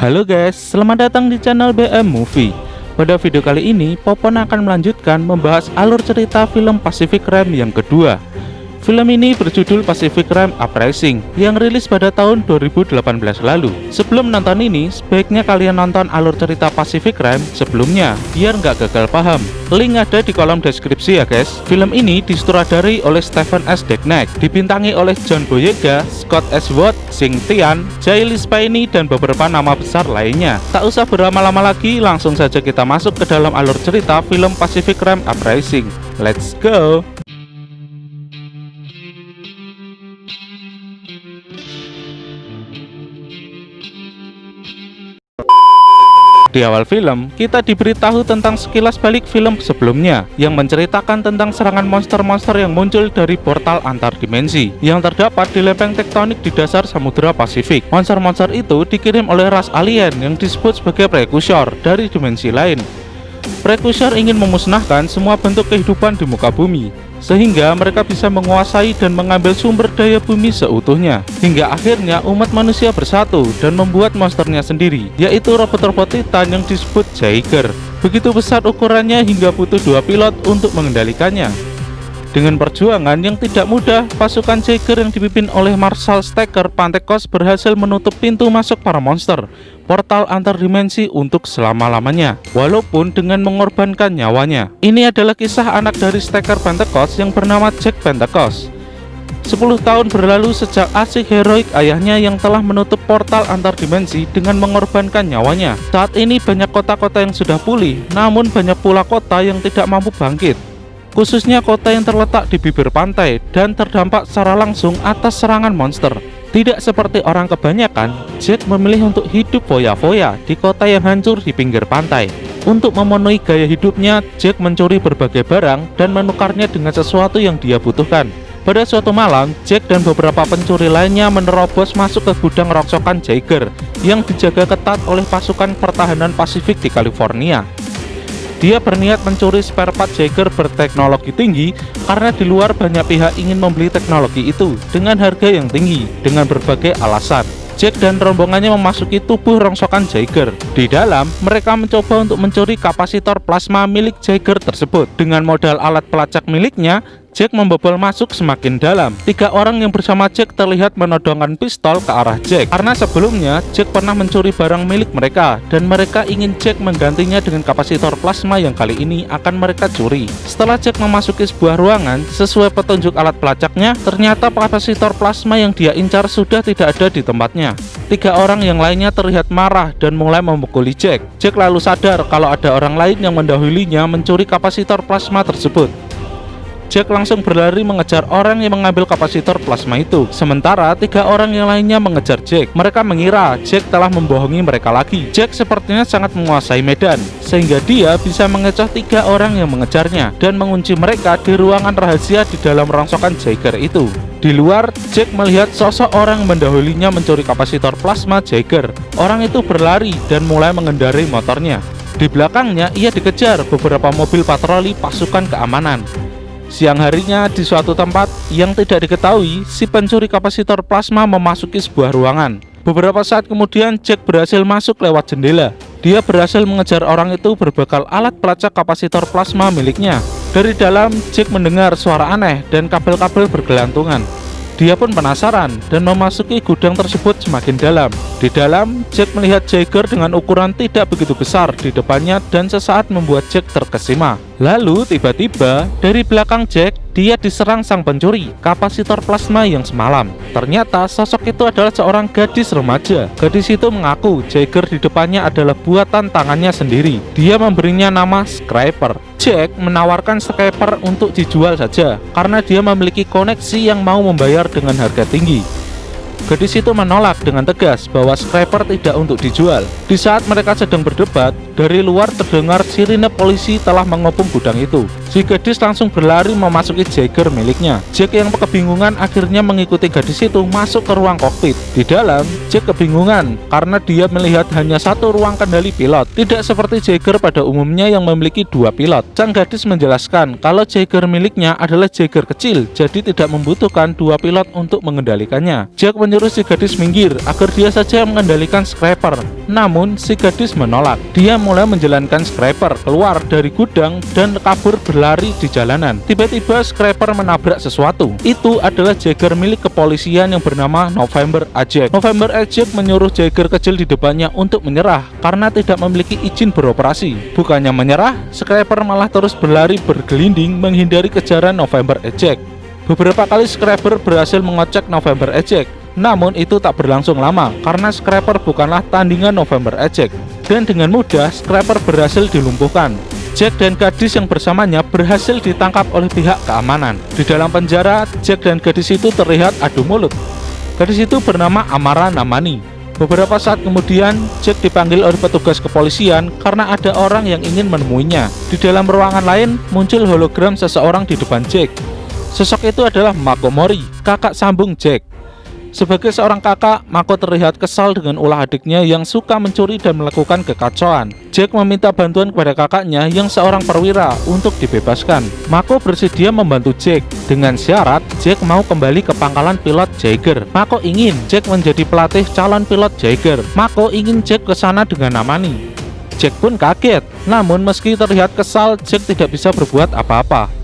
Halo guys, selamat datang di channel BM Movie. Pada video kali ini, Popon akan melanjutkan membahas alur cerita film Pacific Rim yang kedua. Film ini berjudul Pacific Rim Uprising yang rilis pada tahun 2018 lalu. Sebelum nonton ini, sebaiknya kalian nonton alur cerita Pacific Rim sebelumnya, biar nggak gagal paham. Link ada di kolom deskripsi ya guys. Film ini disutradari oleh Stephen S. Degnack, dibintangi oleh John Boyega, Scott S. Watt, Sing Tian, Jailis Paini, dan beberapa nama besar lainnya. Tak usah berlama-lama lagi, langsung saja kita masuk ke dalam alur cerita film Pacific Rim Uprising. Let's go! Di awal film, kita diberitahu tentang sekilas balik film sebelumnya yang menceritakan tentang serangan monster-monster yang muncul dari portal antar dimensi yang terdapat di lempeng tektonik di dasar Samudra Pasifik. Monster-monster itu dikirim oleh ras alien yang disebut sebagai Prekursor dari dimensi lain. Prekursor ingin memusnahkan semua bentuk kehidupan di muka bumi, sehingga mereka bisa menguasai dan mengambil sumber daya bumi seutuhnya. Hingga akhirnya umat manusia bersatu dan membuat monsternya sendiri, yaitu robot-robot Titan yang disebut Jaeger. Begitu besar ukurannya hingga butuh 2 pilot untuk mengendalikannya. Dengan perjuangan yang tidak mudah, pasukan Jaeger yang dipimpin oleh Marshal Stacker Pantekos berhasil menutup pintu masuk para monster portal antar dimensi untuk selama-lamanya, walaupun dengan mengorbankan nyawanya. Ini adalah kisah anak dari Stacker Pantekos yang bernama Jack Pantekos. 10 tahun berlalu sejak aksi heroik ayahnya yang telah menutup portal antar dimensi dengan mengorbankan nyawanya. Saat ini banyak kota-kota yang sudah pulih, namun banyak pula kota yang tidak mampu bangkit, khususnya kota yang terletak di bibir pantai dan terdampak secara langsung atas serangan monster. Tidak seperti orang kebanyakan, Jack memilih untuk hidup foya-foya di kota yang hancur di pinggir pantai. Untuk memenuhi gaya hidupnya, Jack mencuri berbagai barang dan menukarnya dengan sesuatu yang dia butuhkan. Pada suatu malam, Jack dan beberapa pencuri lainnya menerobos masuk ke gudang rongsokan Jaeger yang dijaga ketat oleh pasukan pertahanan Pasifik di California. Dia berniat mencuri spare part Jaeger berteknologi tinggi karena di luar banyak pihak ingin membeli teknologi itu dengan harga yang tinggi dengan berbagai alasan. Jack dan rombongannya memasuki tubuh rongsokan Jaeger. Di dalam, mereka mencoba untuk mencuri kapasitor plasma milik Jaeger tersebut. Dengan modal alat pelacak miliknya, Jack membobol masuk semakin dalam. 3 orang yang bersama Jack terlihat menodongkan pistol ke arah Jack, karena sebelumnya Jack pernah mencuri barang milik mereka dan mereka ingin Jack menggantinya dengan kapasitor plasma yang kali ini akan mereka curi. Setelah Jack memasuki sebuah ruangan, sesuai petunjuk alat pelacaknya, ternyata kapasitor plasma yang dia incar sudah tidak ada di tempatnya. 3 orang yang lainnya terlihat marah dan mulai memukuli Jack. Jack lalu sadar kalau ada orang lain yang mendahulunya mencuri kapasitor plasma tersebut. Jack langsung berlari mengejar orang yang mengambil kapasitor plasma itu. Sementara 3 orang yang lainnya mengejar Jack. Mereka mengira Jack telah membohongi mereka lagi. Jack sepertinya sangat menguasai medan, sehingga dia bisa mengecoh 3 orang yang mengejarnya dan mengunci mereka di ruangan rahasia di dalam rongsokan Jaeger itu. Di luar, Jack melihat sosok orang mendahulinya mencuri kapasitor plasma Jaeger. Orang itu berlari dan mulai mengendarai motornya. Di belakangnya, ia dikejar beberapa mobil patroli pasukan keamanan. Siang harinya, di suatu tempat yang tidak diketahui, si pencuri kapasitor plasma memasuki sebuah ruangan. Beberapa saat kemudian, Jack berhasil masuk lewat jendela. Dia berhasil mengejar orang itu berbekal alat pelacak kapasitor plasma miliknya. Dari dalam, Jack mendengar suara aneh dan kabel-kabel bergelantungan. Dia pun penasaran dan memasuki gudang tersebut semakin dalam. Di dalam, Jack melihat Jaeger dengan ukuran tidak begitu besar di depannya dan sesaat membuat Jack terkesima. Lalu tiba-tiba dari belakang Jack, dia diserang sang pencuri kapasitor plasma yang semalam. Ternyata sosok itu adalah seorang gadis remaja. Gadis itu mengaku Jaeger di depannya adalah buatan tangannya sendiri. Dia memberinya nama Scraper. Jack menawarkan Scraper untuk dijual saja karena dia memiliki koneksi yang mau membayar dengan harga tinggi. Gadis itu menolak dengan tegas bahwa Scraper tidak untuk dijual. Di saat mereka sedang berdebat, dari luar terdengar sirine polisi telah mengepung gudang itu. Si gadis langsung berlari memasuki Jagger miliknya. Jack yang kebingungan akhirnya mengikuti gadis itu masuk ke ruang kokpit. Di dalam, Jack kebingungan karena dia melihat hanya satu ruang kendali pilot, tidak seperti Jagger pada umumnya yang memiliki dua pilot. Sang gadis menjelaskan kalau Jagger miliknya adalah Jagger kecil, jadi tidak membutuhkan dua pilot untuk mengendalikannya. Jack menyuruh si gadis minggir agar dia saja mengendalikan Scraper. Namun, si gadis menolak. Dia mulai menjalankan Scraper keluar dari gudang dan kabur berlari di jalanan. Tiba-tiba Scraper menabrak sesuatu. Itu adalah Jagger milik kepolisian yang bernama November Ajak. November Ajak menyuruh Jagger kecil di depannya untuk menyerah karena tidak memiliki izin beroperasi. Bukannya menyerah, Scraper malah terus berlari bergelinding menghindari kejaran November Ajak. Beberapa kali Scraper berhasil mengocek November Ajak. Namun itu tak berlangsung lama karena Scraper bukanlah tandingan November Ajak. Dan dengan mudah Scraper berhasil dilumpuhkan. Jack dan gadis yang bersamanya berhasil ditangkap oleh pihak keamanan. Di dalam penjara, Jack dan gadis itu terlihat adu mulut. Gadis itu bernama Amara Namani. Beberapa saat kemudian, Jack dipanggil oleh petugas kepolisian karena ada orang yang ingin menemuinya. Di dalam ruangan lain, muncul hologram seseorang di depan Jack. Sosok itu adalah Mako Mori, kakak sambung Jack. Sebagai seorang kakak, Mako terlihat kesal dengan ulah adiknya yang suka mencuri dan melakukan kekacauan. Jack meminta bantuan kepada kakaknya yang seorang perwira untuk dibebaskan. Mako bersedia membantu Jack dengan syarat Jack mau kembali ke pangkalan pilot Jagger. Mako ingin Jack menjadi pelatih calon pilot Jagger. Mako ingin Jack ke sana dengan Namani. Jack pun kaget. Namun meski terlihat kesal, Jack tidak bisa berbuat apa-apa.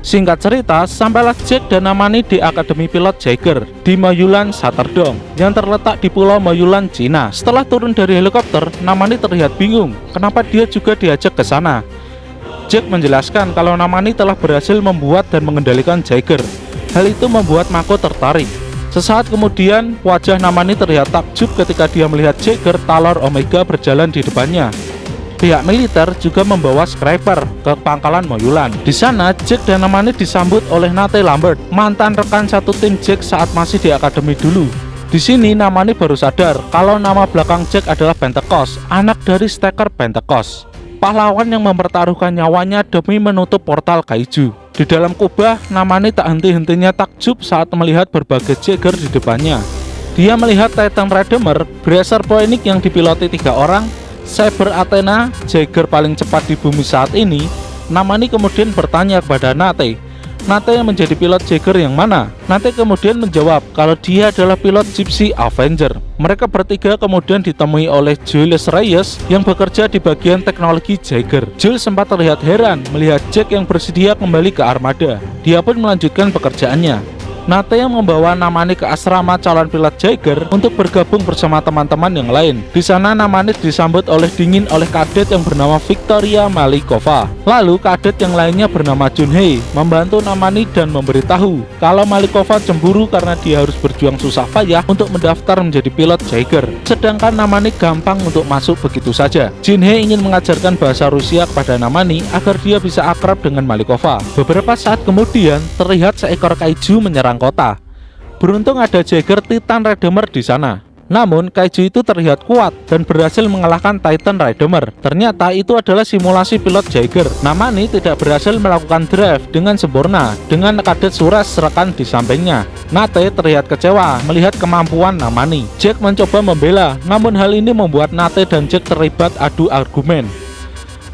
Singkat cerita, sampailah Jack dan Namani di Akademi Pilot Jagger di Moyulan Satterdong yang terletak di Pulau Moyulan, Cina. Setelah turun dari helikopter, Namani terlihat bingung kenapa dia juga diajak ke sana. Jack menjelaskan kalau Namani telah berhasil membuat dan mengendalikan Jagger. Hal itu membuat Mako tertarik. Sesaat kemudian, wajah Namani terlihat takjub ketika dia melihat Jagger Talor Omega berjalan di depannya. Pihak militer juga membawa Scraper ke pangkalan Moyulan. Di sana, Jack dan Namani disambut oleh Nate Lambert, mantan rekan satu tim Jack saat masih di akademi dulu. Di sini, Namani baru sadar kalau nama belakang Jack adalah Pentecost, anak dari Stacker Pentecost, pahlawan yang mempertaruhkan nyawanya demi menutup portal kaiju. Di dalam kubah, Namani tak henti-hentinya takjub saat melihat berbagai Jagger di depannya. Dia melihat Titan Redeemer, Bracer Phoenix yang dipiloti 3 orang, Cyber Athena, Jagger paling cepat di bumi saat ini. Namani kemudian bertanya kepada Nate yang menjadi pilot Jagger yang mana. Nate kemudian menjawab kalau dia adalah pilot Gypsy Avenger. Mereka bertiga kemudian ditemui oleh Julius Reyes yang bekerja di bagian teknologi Jagger. Jules sempat terlihat heran melihat Jack yang bersedia kembali ke armada. Dia pun melanjutkan pekerjaannya. Nate yang membawa Namani ke asrama calon pilot Jagger untuk bergabung bersama teman-teman yang lain. Di sana Namani disambut dingin oleh kadet yang bernama Victoria Malikova. Lalu kadet yang lainnya bernama Junhei membantu Namani dan memberitahu kalau Malikova cemburu karena dia harus berjuang susah payah untuk mendaftar menjadi pilot Jagger. Sedangkan Namani gampang untuk masuk begitu saja. Junhei ingin mengajarkan bahasa Rusia kepada Namani agar dia bisa akrab dengan Malikova. Beberapa saat kemudian terlihat seekor kaiju menyerang kota. Beruntung ada Jagger Titan Redeemer di sana. Namun kaiju itu terlihat kuat dan berhasil mengalahkan Titan Redeemer. Ternyata itu adalah simulasi pilot Jagger. Namani tidak berhasil melakukan drive dengan sempurna dengan kadet Suresh rekan di sampingnya. Nate terlihat kecewa melihat kemampuan Namani. Jack mencoba membela, namun hal ini membuat Nate dan Jack terlibat adu argumen.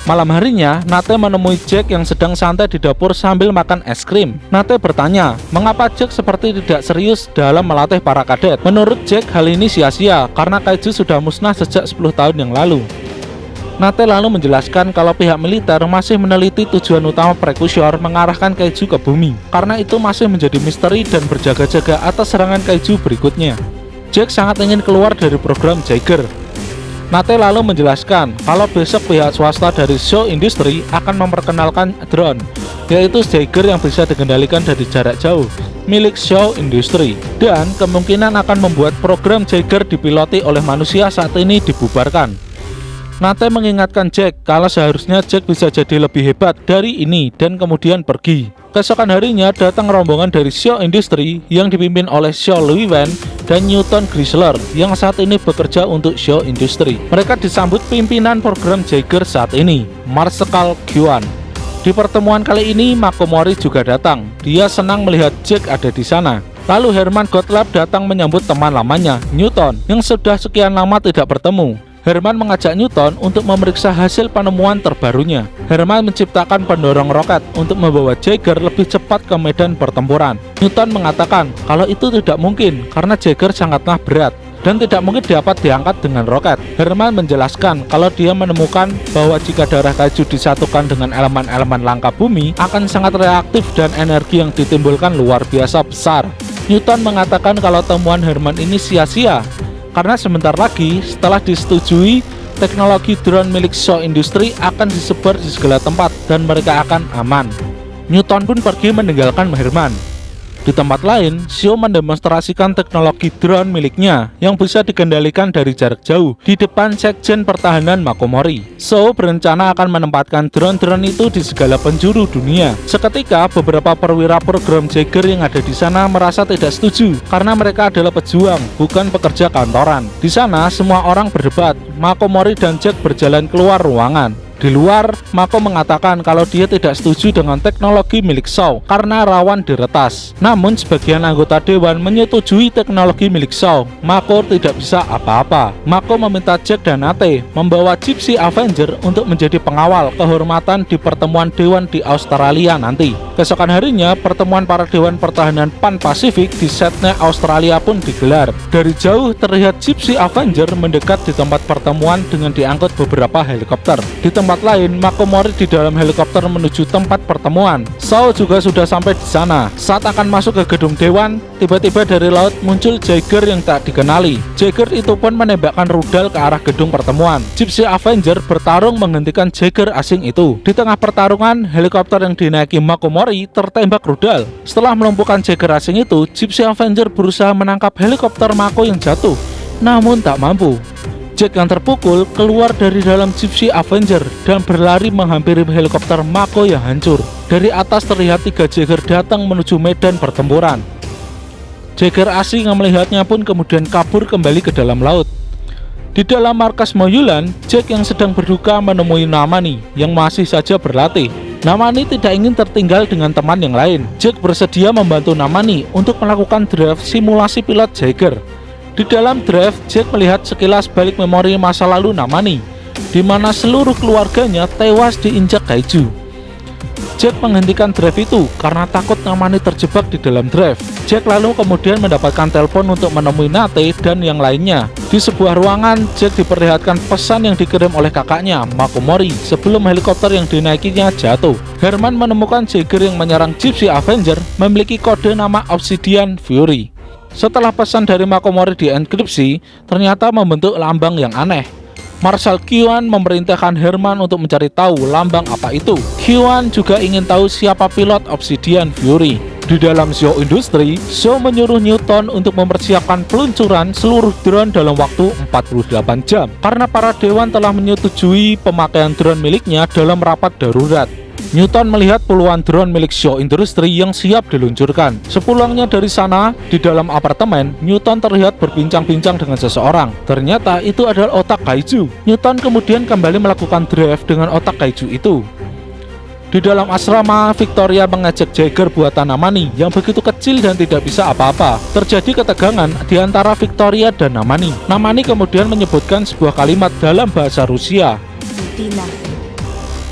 Malam harinya, Nate menemui Jack yang sedang santai di dapur sambil makan es krim. Nate bertanya, mengapa Jack seperti tidak serius dalam melatih para kadet. Menurut Jack, hal ini sia-sia karena kaiju sudah musnah sejak 10 tahun yang lalu. Nate lalu menjelaskan kalau pihak militer masih meneliti tujuan utama Precursor mengarahkan kaiju ke bumi. Karena itu masih menjadi misteri dan berjaga-jaga atas serangan kaiju berikutnya. Jack sangat ingin keluar dari program Jagger. Nate lalu menjelaskan kalau besok pihak swasta dari Shaw Industry akan memperkenalkan drone, yaitu Jagger yang bisa dikendalikan dari jarak jauh milik Shaw Industry, dan kemungkinan akan membuat program Jagger dipiloti oleh manusia saat ini dibubarkan. Nate mengingatkan Jack kalau seharusnya Jack bisa jadi lebih hebat dari ini dan kemudian pergi. Keesokan harinya datang rombongan dari Shaw Industry yang dipimpin oleh Shaw Llewellyn dan Newton Chrysler yang saat ini bekerja untuk Shaw Industry. Mereka disambut pimpinan program Jagger saat ini, Marshal Kyuan. Di pertemuan kali ini, Mako Mori juga datang. Dia senang melihat Jack ada di sana. Lalu Herman Gottlieb datang menyambut teman lamanya, Newton, yang sudah sekian lama tidak bertemu. Herman mengajak Newton untuk memeriksa hasil penemuan terbarunya. Herman menciptakan pendorong roket untuk membawa Jagger lebih cepat ke medan pertempuran. Newton mengatakan kalau itu tidak mungkin karena Jagger sangatlah berat dan tidak mungkin dapat diangkat dengan roket. Herman menjelaskan kalau dia menemukan bahwa jika darah kaiju disatukan dengan elemen-elemen langka bumi akan sangat reaktif dan energi yang ditimbulkan luar biasa besar. Newton mengatakan kalau temuan Herman ini sia-sia karena sebentar lagi setelah disetujui, teknologi drone milik Shaw Industries akan disebar di segala tempat dan mereka akan aman. Newton pun pergi meninggalkan Herman. Di tempat lain, Shaw mendemonstrasikan teknologi drone miliknya yang bisa dikendalikan dari jarak jauh di depan Sekjen Pertahanan Mako Mori. Shaw berencana akan menempatkan drone-drone itu di segala penjuru dunia. Seketika, beberapa perwira program Jagger yang ada di sana merasa tidak setuju karena mereka adalah pejuang, bukan pekerja kantoran. Di sana, semua orang berdebat. Mako Mori dan Jack berjalan keluar ruangan. Di luar, Mako mengatakan kalau dia tidak setuju dengan teknologi milik Shaw karena rawan diretas. Namun sebagian anggota dewan menyetujui teknologi milik Shaw. Mako tidak bisa apa-apa. Mako meminta Jack dan Nate membawa Gypsy Avenger untuk menjadi pengawal kehormatan di pertemuan dewan di Australia nanti. Keesokan harinya, pertemuan para dewan pertahanan Pan-Pasifik di Sydney, Australia pun digelar. Dari jauh terlihat Gypsy Avenger mendekat di tempat pertemuan dengan diangkut beberapa helikopter. Di tempat lain, Mako Mori di dalam helikopter menuju tempat pertemuan. Shaw juga sudah sampai di sana. Saat akan masuk ke gedung dewan, tiba-tiba dari laut muncul Jagger yang tak dikenali. Jagger itu pun menembakkan rudal ke arah gedung pertemuan. Gypsy Avenger bertarung menghentikan Jagger asing itu. Di tengah pertarungan, helikopter yang dinaiki Mako Mori tertembak rudal. Setelah melumpuhkan Jagger asing itu, Gypsy Avenger berusaha menangkap helikopter Mako yang jatuh, namun tak mampu. Jack yang terpukul keluar dari dalam Gypsy Avenger dan berlari menghampiri helikopter Mako yang hancur. Dari atas terlihat 3 Jagger datang menuju medan pertempuran. Jagger asing yang melihatnya pun kemudian kabur kembali ke dalam laut. Di dalam markas Moyulan, Jack yang sedang berduka menemui Namani yang masih saja berlatih. Namani tidak ingin tertinggal dengan teman yang lain. Jack bersedia membantu Namani untuk melakukan draft simulasi pilot Jagger. Di dalam draft, Jack melihat sekilas balik memori masa lalu Namani, di mana seluruh keluarganya tewas diinjak kaiju. Jack menghentikan draft itu karena takut Namani terjebak di dalam draft. Jack lalu kemudian mendapatkan telepon untuk menemui Nate dan yang lainnya. Di sebuah ruangan, Jack diperlihatkan pesan yang dikirim oleh kakaknya, Mako Mori, sebelum helikopter yang dinaikinya jatuh. Herman menemukan Jagger yang menyerang Gypsy Avenger memiliki kode nama Obsidian Fury. Setelah pesan dari Mako Mori dienkripsi, ternyata membentuk lambang yang aneh. Marshal Qian memerintahkan Herman untuk mencari tahu lambang apa itu. Qian juga ingin tahu siapa pilot Obsidian Fury. Di dalam Shaw Industries, Shaw menyuruh Newton untuk mempersiapkan peluncuran seluruh drone dalam waktu 48 jam karena para dewan telah menyetujui pemakaian drone miliknya dalam rapat darurat. Newton melihat puluhan drone milik Shaw Industries yang siap diluncurkan. Sepulangnya dari sana, di dalam apartemen, Newton terlihat berbincang-bincang dengan seseorang. Ternyata itu adalah otak kaiju. Newton kemudian kembali melakukan draft dengan otak kaiju itu. Di dalam asrama, Victoria mengajak Jagger buatan Namani yang begitu kecil dan tidak bisa apa-apa. Terjadi ketegangan di antara Victoria dan Namani. Namani kemudian menyebutkan sebuah kalimat dalam bahasa Rusia.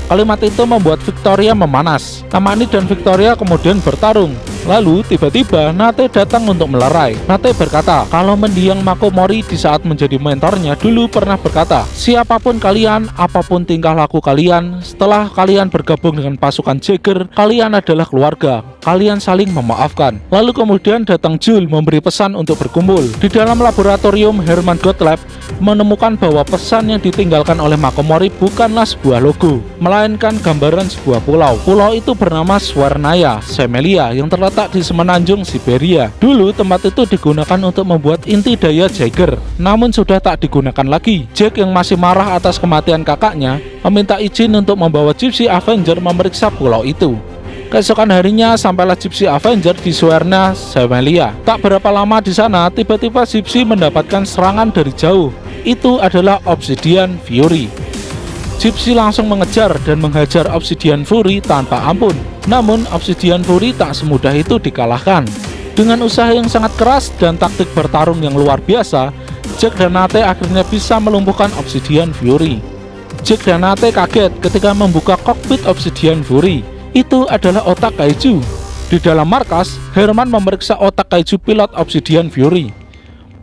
Kalimat itu membuat Victoria memanas. Namani dan Victoria kemudian bertarung. Lalu tiba-tiba Nate datang untuk melerai. Nate berkata kalau mendiang Mako Mori di saat menjadi mentornya dulu pernah berkata, siapapun kalian, apapun tingkah laku kalian, setelah kalian bergabung dengan pasukan Jagger, kalian adalah keluarga. Kalian saling memaafkan. Lalu kemudian datang Jules memberi pesan untuk berkumpul. Di dalam laboratorium, Herman Gottlieb menemukan bahwa pesan yang ditinggalkan oleh Mako Mori bukanlah sebuah logo, melainkan gambaran sebuah pulau. Pulau itu bernama Swarnaya Semelia yang terletak di semenanjung Siberia. Dulu tempat itu digunakan untuk membuat inti daya Jagger, namun sudah tak digunakan lagi. Jack yang masih marah atas kematian kakaknya meminta izin untuk membawa Gypsy Avenger memeriksa pulau itu. Keesokan harinya sampailah Gypsy Avenger di Swarna Semelia. Tak berapa lama di sana, tiba-tiba Gypsy mendapatkan serangan dari jauh. Itu adalah Obsidian Fury. Gypsy langsung mengejar dan menghajar Obsidian Fury tanpa ampun. Namun Obsidian Fury tak semudah itu dikalahkan. Dengan usaha yang sangat keras dan taktik bertarung yang luar biasa, Jack dan Nate akhirnya bisa melumpuhkan Obsidian Fury. Jack dan Nate kaget ketika membuka kokpit Obsidian Fury. Itu adalah otak kaiju. Di dalam markas, Herman memeriksa otak kaiju pilot Obsidian Fury.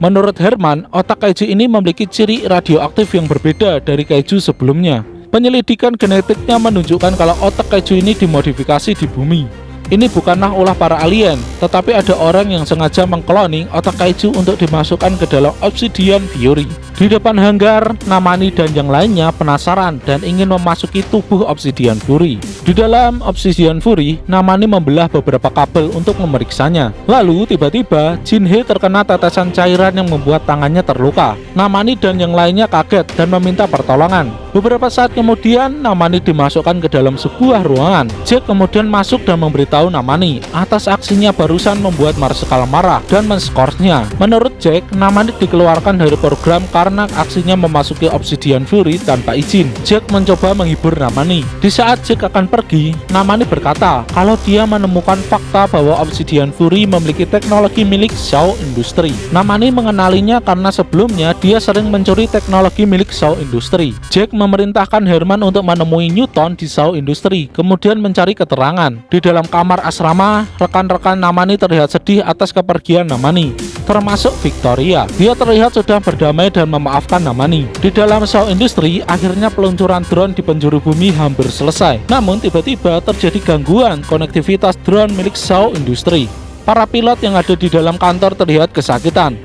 Menurut Herman, otak kaiju ini memiliki ciri radioaktif yang berbeda dari kaiju sebelumnya. Penyelidikan genetiknya menunjukkan kalau otak kaiju ini dimodifikasi di bumi. Ini bukanlah ulah para alien, tetapi ada orang yang sengaja mengkloning otak kaiju untuk dimasukkan ke dalam Obsidian Fury. Di depan hanggar, Namani dan yang lainnya penasaran dan ingin memasuki tubuh Obsidian Fury. Di dalam Obsidian Fury, Namani membelah beberapa kabel untuk memeriksanya. Lalu tiba-tiba Jinhe terkena tetesan cairan yang membuat tangannya terluka. Namani dan yang lainnya kaget dan meminta pertolongan. Beberapa saat kemudian, Namani dimasukkan ke dalam sebuah ruangan. Jack kemudian masuk dan memberitahu Namani atas aksinya barusan membuat Marshall marah dan menskorsnya. Menurut Jack, Namani dikeluarkan dari program karena aksinya memasuki Obsidian Fury tanpa izin. Jack mencoba menghibur Namani. Di saat Jack akan pergi, Namani berkata kalau dia menemukan fakta bahwa Obsidian Fury memiliki teknologi milik Shaw Industry. Namani mengenalinya karena sebelumnya dia sering mencuri teknologi milik Shaw Industry. Jack memerintahkan Herman untuk menemui Newton di Shaw Industry, kemudian mencari keterangan. Di dalam kamar asrama, rekan-rekan Namani terlihat sedih atas kepergian Namani, termasuk Victoria. Dia terlihat sudah berdamai dan memaafkan Namani. Di dalam Shaw Industry, akhirnya peluncuran drone di penjuru bumi hampir selesai. Namun tiba-tiba terjadi gangguan konektivitas drone milik Shaw Industry. Para pilot yang ada di dalam kantor terlihat kesakitan.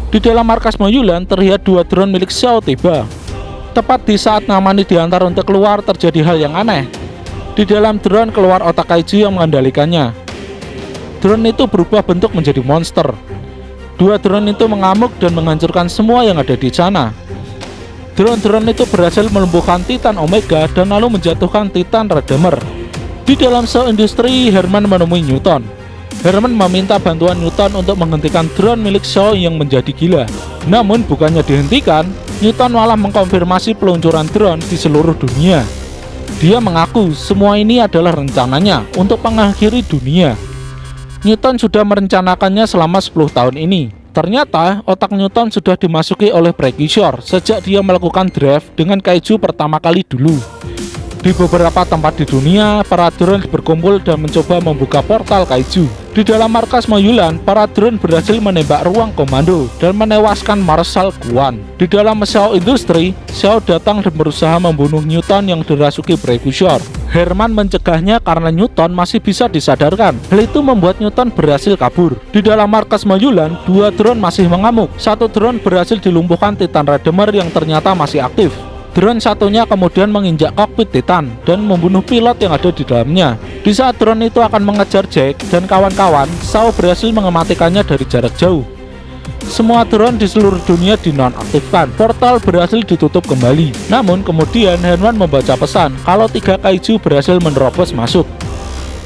Di dalam markas Moyulan terlihat dua drone milik Shaw tiba. Tepat di saat Namani diantar untuk keluar, terjadi hal yang aneh. Di dalam drone keluar otak kaiju yang mengendalikannya. Drone itu berubah bentuk menjadi monster. Dua drone itu mengamuk dan menghancurkan semua yang ada di sana. Drone-drone itu berhasil melumpuhkan Titan Omega dan lalu menjatuhkan Titan Redeemer. Di dalam Shaw Industry, Herman menemui Newton. Herman meminta bantuan Newton untuk menghentikan drone milik Shaw yang menjadi gila. Namun bukannya dihentikan, Newton malah mengkonfirmasi peluncuran drone di seluruh dunia. Dia mengaku semua ini adalah rencananya untuk mengakhiri dunia. Newton sudah merencanakannya selama 10 tahun ini. Ternyata otak Newton sudah dimasuki oleh Precursor sejak dia melakukan drive dengan kaiju pertama kali dulu. Di beberapa tempat di dunia, para drone berkumpul dan mencoba membuka portal kaiju. Di dalam markas Moyulan, para drone berhasil menembak ruang komando dan menewaskan Marshal Kuan. Di dalam Shaw Industry, Shaw datang dan berusaha membunuh Newton yang dirasuki Precursor. Herman mencegahnya karena Newton masih bisa disadarkan. Hal itu membuat Newton berhasil kabur. Di dalam markas Moyulan, dua drone masih mengamuk. Satu drone berhasil dilumpuhkan Titan Redeemer yang ternyata masih aktif. Drone satunya kemudian menginjak kokpit Titan dan membunuh pilot yang ada di dalamnya. Di saat drone itu akan mengejar Jack dan kawan-kawan, Shaw berhasil mengematikannya dari jarak jauh. Semua drone di seluruh dunia dinonaktifkan. Portal berhasil ditutup kembali. Namun kemudian Herman membaca pesan kalau 3 kaiju berhasil menerobos masuk.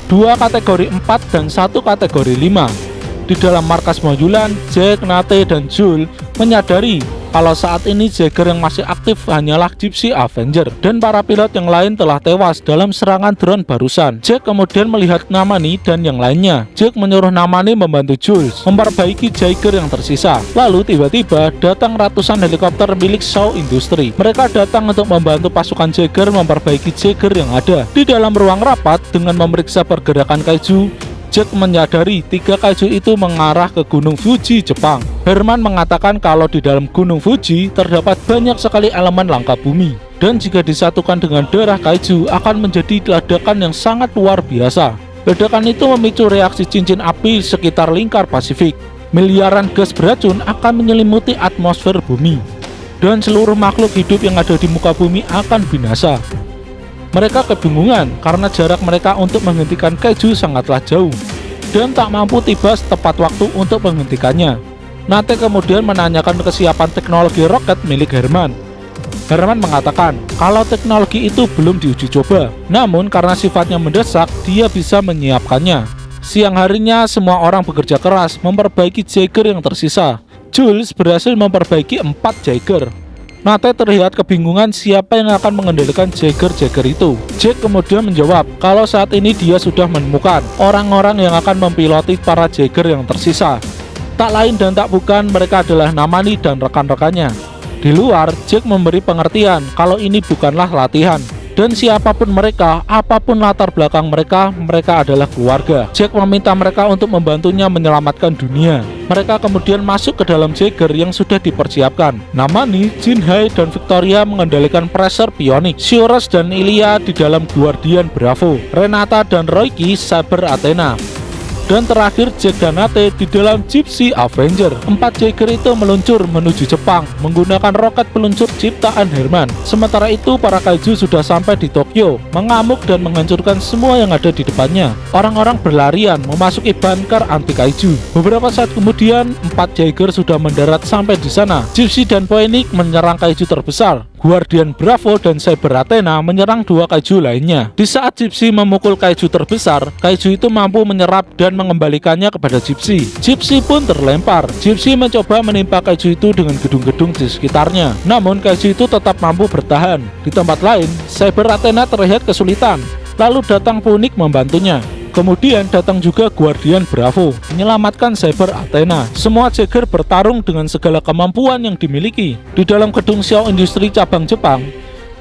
2 kategori 4 dan 1 kategori 5. Di dalam markas Moyulan, Jack, Nate, dan Jules menyadari kalau saat ini Jagger yang masih aktif hanyalah Gypsy Avenger dan para pilot yang lain telah tewas dalam serangan drone barusan. Jack kemudian melihat Namani dan yang lainnya. Jack menyuruh Namani membantu Jules memperbaiki Jagger yang tersisa. Lalu tiba-tiba datang ratusan helikopter milik Shaw Industry. Mereka datang untuk membantu pasukan Jagger memperbaiki Jagger yang ada. Di dalam ruang rapat dengan memeriksa pergerakan kaiju, Jack menyadari 3 kaiju itu mengarah ke Gunung Fuji, Jepang. Herman mengatakan kalau di dalam Gunung Fuji terdapat banyak sekali elemen langka bumi. Dan jika disatukan dengan darah kaiju akan menjadi ledakan yang sangat luar biasa. Ledakan itu memicu reaksi cincin api sekitar lingkar Pasifik. Miliaran gas beracun akan menyelimuti atmosfer bumi. Dan seluruh makhluk hidup yang ada di muka bumi akan binasa. Mereka kebingungan karena jarak mereka untuk menghentikan kaiju sangatlah jauh dan tak mampu tiba tepat waktu untuk menghentikannya. Nate kemudian menanyakan kesiapan teknologi roket milik Herman. Herman mengatakan kalau teknologi itu belum diuji coba, namun karena sifatnya mendesak, dia bisa menyiapkannya. Siang harinya semua orang bekerja keras memperbaiki Jagger yang tersisa. Jules berhasil memperbaiki 4 Jagger. Nate terlihat kebingungan siapa yang akan mengendalikan Jagger itu. Jack kemudian menjawab kalau saat ini dia sudah menemukan orang-orang yang akan mempiloti para Jagger yang tersisa. Tak lain dan tak bukan, mereka adalah Namani dan rekan-rekannya. Di luar, Jack memberi pengertian kalau ini bukanlah latihan. Dan siapapun mereka, apapun latar belakang mereka, mereka adalah keluarga. Jack meminta mereka untuk membantunya menyelamatkan dunia. Mereka kemudian masuk ke dalam Jagger yang sudah dipersiapkan. Namani, Jinhai, dan Victoria mengendalikan pressure pionik. Shiorus dan Ilya di dalam Guardian Bravo. Renata dan Roiki Saber Athena. Dan terakhir Jack dan Nate di dalam Gypsy Avenger. 4 Jagger itu meluncur menuju Jepang menggunakan roket peluncur ciptaan Herman. Sementara itu para kaiju sudah sampai di Tokyo, mengamuk dan menghancurkan semua yang ada di depannya. Orang-orang berlarian memasuki bunker anti kaiju. Beberapa saat kemudian 4 Jagger sudah mendarat sampai di sana. Gypsy dan Phoenix menyerang kaiju terbesar. Guardian Bravo dan Saber Athena menyerang 2 kaiju lainnya. Di saat Gypsy memukul kaiju terbesar, kaiju itu mampu menyerap dan mengembalikannya kepada Gypsy. Gypsy pun terlempar. Gypsy mencoba menimpa kaiju itu dengan gedung-gedung di sekitarnya. Namun kaiju itu tetap mampu bertahan. Di tempat lain, Saber Athena terlihat kesulitan. Lalu datang Phoenix membantunya. Kemudian datang juga Guardian Bravo menyelamatkan Saber Athena. Semua Jagger bertarung dengan segala kemampuan yang dimiliki. Di dalam gedung Xiao Industri cabang Jepang,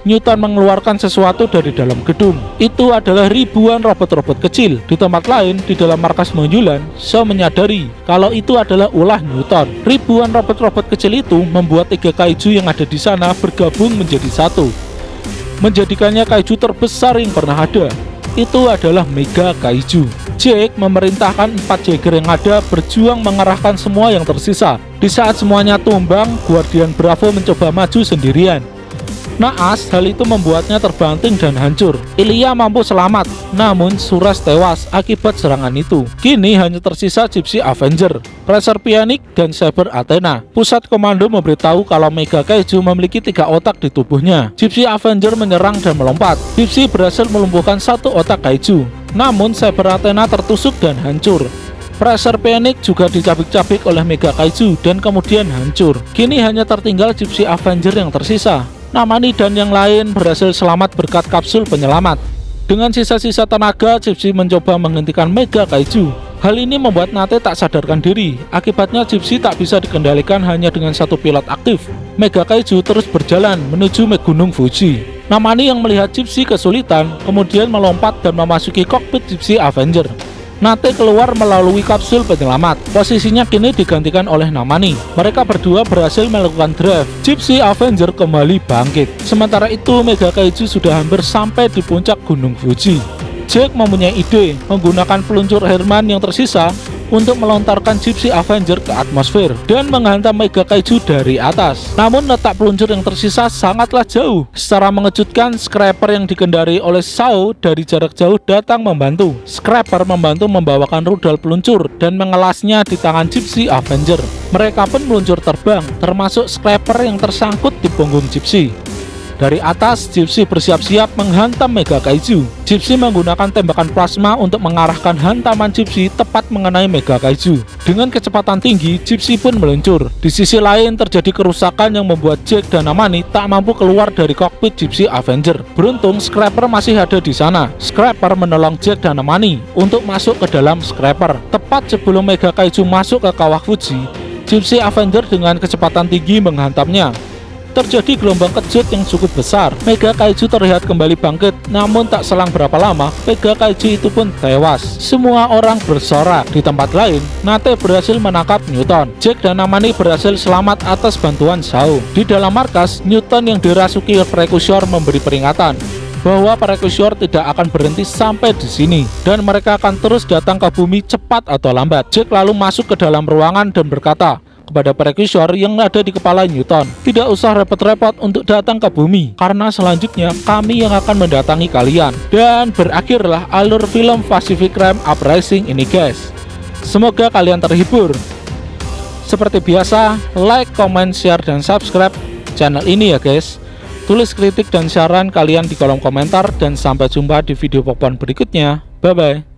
Newton mengeluarkan sesuatu dari dalam gedung. Itu adalah ribuan robot-robot kecil. Di tempat lain, di dalam markas Monulan, Xiao menyadari kalau itu adalah ulah Newton. Ribuan robot-robot kecil itu membuat 3 kaiju yang ada di sana bergabung menjadi satu, menjadikannya kaiju terbesar yang pernah ada. Itu adalah Mega Kaiju. Jack memerintahkan 4 Jagger yang ada berjuang mengerahkan semua yang tersisa. Di saat semuanya tumbang, Guardian Bravo mencoba maju sendirian. Naas, hal itu membuatnya terbanting dan hancur. Ilya mampu selamat, namun Suras tewas akibat serangan itu. Kini hanya tersisa Gypsy Avenger, Pressure Pionik, dan Saber Athena. Pusat komando memberitahu kalau Mega Kaiju memiliki 3 otak di tubuhnya. Gypsy Avenger menyerang dan melompat. Gypsy berhasil melumpuhkan 1 otak kaiju, namun Saber Athena tertusuk dan hancur. Pressure Pionik juga dicabik-cabik oleh Mega Kaiju dan kemudian hancur. Kini hanya tertinggal Gypsy Avenger yang tersisa. Namani dan yang lain berhasil selamat berkat kapsul penyelamat. Dengan sisa-sisa tenaga, Gypsy mencoba menghentikan Mega Kaiju. Hal ini membuat Nate tak sadarkan diri. Akibatnya Gypsy tak bisa dikendalikan hanya dengan 1 pilot aktif. Mega Kaiju terus berjalan menuju Gunung Fuji. Namani yang melihat Gypsy kesulitan, kemudian melompat dan memasuki kokpit Gypsy Avenger. Nate keluar melalui kapsul penyelamat. Posisinya kini digantikan oleh Namani. Mereka berdua berhasil melakukan drive. Gypsy Avenger kembali bangkit. Sementara itu Mega Kaiju sudah hampir sampai di puncak Gunung Fuji. Jack mempunyai ide menggunakan peluncur Herman yang tersisa untuk melontarkan Gypsy Avenger ke atmosfer dan menghantam Mega Kaiju dari atas. Namun letak peluncur yang tersisa sangatlah jauh. Secara mengejutkan, Scrapper yang dikendari oleh Sao dari jarak jauh datang membantu. Scrapper membantu membawakan rudal peluncur dan mengelasnya di tangan Gypsy Avenger. Mereka pun meluncur terbang, termasuk Scrapper yang tersangkut di punggung Gypsy. Dari atas, Gypsy bersiap-siap menghantam Mega Kaiju. Gypsy menggunakan tembakan plasma untuk mengarahkan hantaman Gypsy tepat mengenai Mega Kaiju. Dengan kecepatan tinggi, Gypsy pun meluncur. Di sisi lain, terjadi kerusakan yang membuat Jack dan Namani tak mampu keluar dari kokpit Gypsy Avenger. Beruntung, Scrapper masih ada di sana. Scrapper menolong Jack dan Namani untuk masuk ke dalam Scrapper. Tepat sebelum Mega Kaiju masuk ke kawah Fuji, Gypsy Avenger dengan kecepatan tinggi menghantamnya. Terjadi gelombang kejut yang cukup besar. Mega Kaiju terlihat kembali bangkit, namun tak selang berapa lama, Mega Kaiju itu pun tewas. Semua orang bersorak. Di tempat lain, Nate berhasil menangkap Newton. Jack dan Namani berhasil selamat atas bantuan Sao. Di dalam markas, Newton yang dirasuki Precursor memberi peringatan bahwa Precursor tidak akan berhenti sampai di sini dan mereka akan terus datang ke bumi cepat atau lambat. Jack lalu masuk ke dalam ruangan dan berkata kepada Precursor yang ada di kepala Newton, tidak usah repot-repot untuk datang ke bumi, karena selanjutnya kami yang akan mendatangi kalian. Dan berakhirlah alur film Pacific Rim Uprising ini guys. Semoga kalian terhibur. Seperti biasa, like, comment, share, dan subscribe channel ini ya guys. Tulis kritik dan saran kalian di kolom komentar, dan sampai jumpa di video popan berikutnya. Bye bye.